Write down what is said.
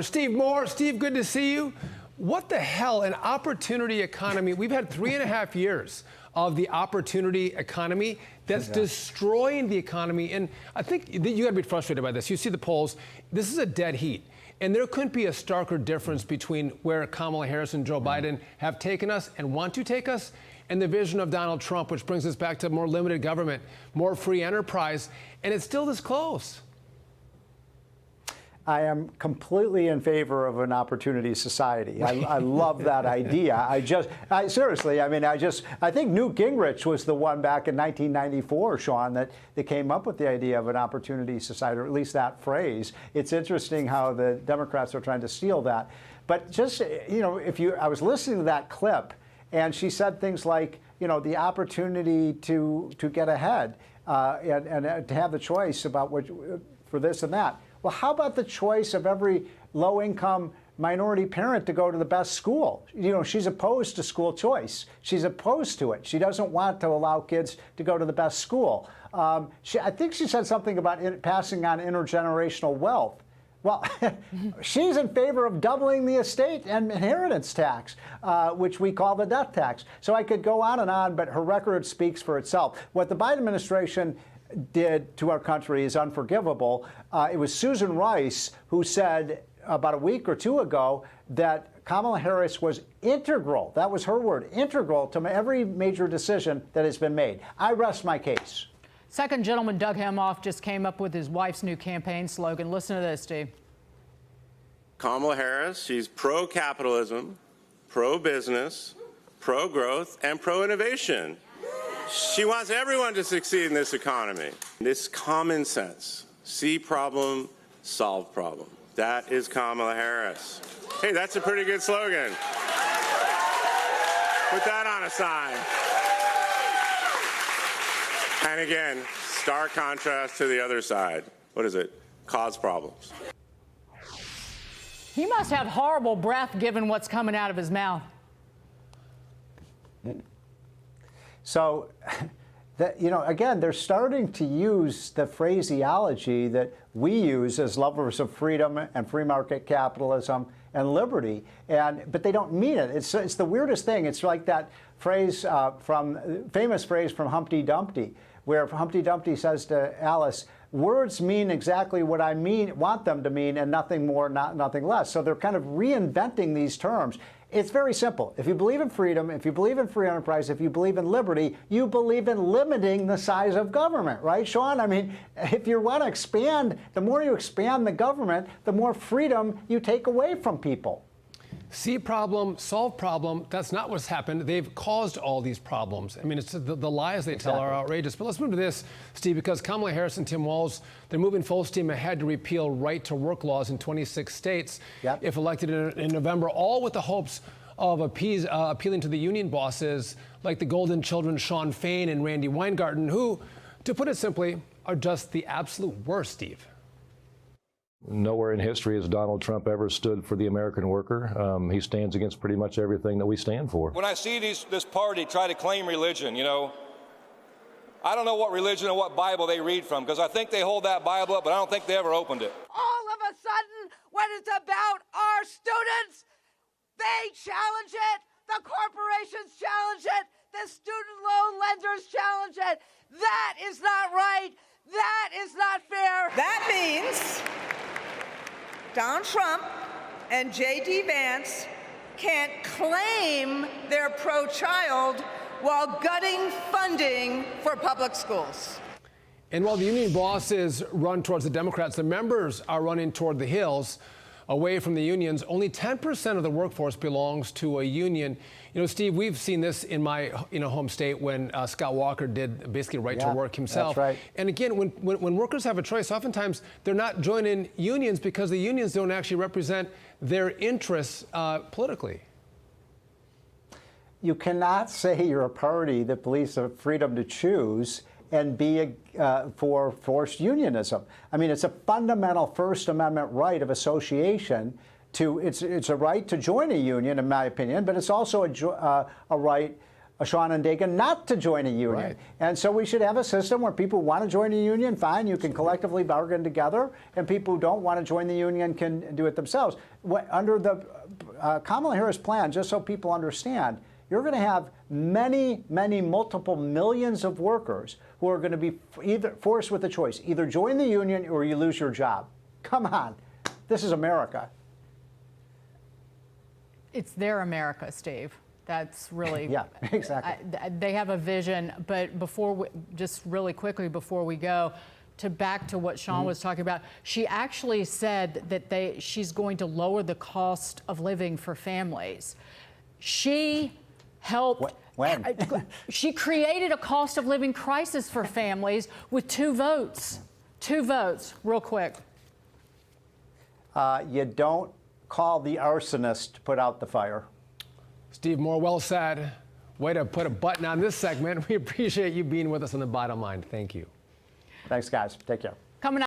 Steve Moore. Steve, good to see you. What the hell, an opportunity economy? We've had 3.5 years of the opportunity economy that's destroying the economy. And I think you got to be frustrated by this. You see the polls. This is a dead heat. And there couldn't be a starker difference between where Kamala Harris and Joe Biden have taken us and want to take us and the vision of Donald Trump, which brings us back to more limited government, more free enterprise. And it's still this close. I am completely in favor of an opportunity society. I love that idea. Seriously, I think Newt Gingrich was the one back in 1994, Sean, that came up with the idea of an opportunity society, or at least that phrase. It's interesting how the Democrats are trying to steal that. But just, I was listening to that clip, and she said things like, the opportunity to get ahead and to have the choice about for this and that. Well, how about the choice of every low-income minority parent to go to the best school? She's opposed to school choice. She's opposed to it. She doesn't want to allow kids to go to the best school. I think she said something about passing on intergenerational wealth. Well, she's in favor of doubling the estate and inheritance tax, which we call the death tax. So I could go on, but her record speaks for itself. What the Biden administration did to our country is unforgivable. It was Susan Rice who said about a week or two ago that Kamala Harris was integral, that was her word, integral to every major decision that has been made. I rest my case. Second gentleman Doug Emhoff just came up with his wife's new campaign slogan. Listen to this, Steve. Kamala Harris, she's pro-capitalism, pro-business, pro-growth, and pro-innovation. She wants everyone to succeed in this economy. This common sense, see problem, solve problem. That is Kamala Harris. Hey, that's a pretty good slogan. Put that on a sign. And again, stark contrast to the other side. What is it? Cause problems. He must have horrible breath given what's coming out of his mouth. So, again, they're starting to use the phraseology that we use as lovers of freedom and free market capitalism and liberty, but they don't mean it. It's the weirdest thing. It's like that phrase famous phrase from Humpty Dumpty, where Humpty Dumpty says to Alice, "Words mean exactly what I want them to mean, and nothing more, nothing less." So they're kind of reinventing these terms. It's very simple. If you believe in freedom, if you believe in free enterprise, if you believe in liberty, you believe in limiting the size of government, right, Sean? I mean, if you want to expand, the more you expand the government, the more freedom you take away from people. See problem, solve problem. That's not what's happened. They've caused all these problems. I mean, it's the lies they tell are outrageous. But let's move to this, Steve, because Kamala Harris and Tim Walz, they're moving full steam ahead to repeal right-to-work laws in 26 states if elected in November, all with the hopes of appealing to the union bosses like the Golden Children, Sean Fain and Randy Weingarten, who, to put it simply, are just the absolute worst, Steve. Nowhere in history has Donald Trump ever stood for the American worker. He stands against pretty much everything that we stand for. When I see this party try to claim religion, I don't know what religion or what Bible they read from, because I think they hold that Bible up, but I don't think they ever opened it. All of a sudden, when it's about our students, they challenge it, the corporations challenge it, the student loan lenders challenge it. That is not right. That is not fair. That means Donald Trump and J.D. Vance can't claim they're pro-child while gutting funding for public schools. And while the union bosses run towards the Democrats, the members are running toward the hills, away from the unions. Only 10% of the workforce belongs to a union. Steve, we've seen this in my home state when Scott Walker did basically right to work himself. That's right. And again, when workers have a choice, oftentimes they're not joining unions because the unions don't actually represent their interests politically. You cannot say you're a party that believes in freedom to choose and be for forced unionism. I mean, it's a fundamental First Amendment right of association. It's a right to join a union, in my opinion, but it's also a right Sean and Dagan, not to join a union. Right. And so we should have a system where people want to join a union, fine, you can collectively bargain together, and people who don't want to join the union can do it themselves. Under the Kamala Harris plan, just so people understand, you're going to have many, many multiple millions of workers who are going to be either forced with a choice, either join the union or you lose your job. Come on, this is America. It's their America, Steve. That's really, yeah, exactly. They have a vision, but just really quickly before we go, back to what Sean was talking about, she actually said that she's going to lower the cost of living for families. She helped. When? She created a cost of living crisis for families with 2 votes. 2 votes, real quick. You don't call the arsonist to put out the fire. Steve Moore, well said. Way to put a button on this segment. We appreciate you being with us on The Bottom Line. Thank you. Thanks, guys. Take care.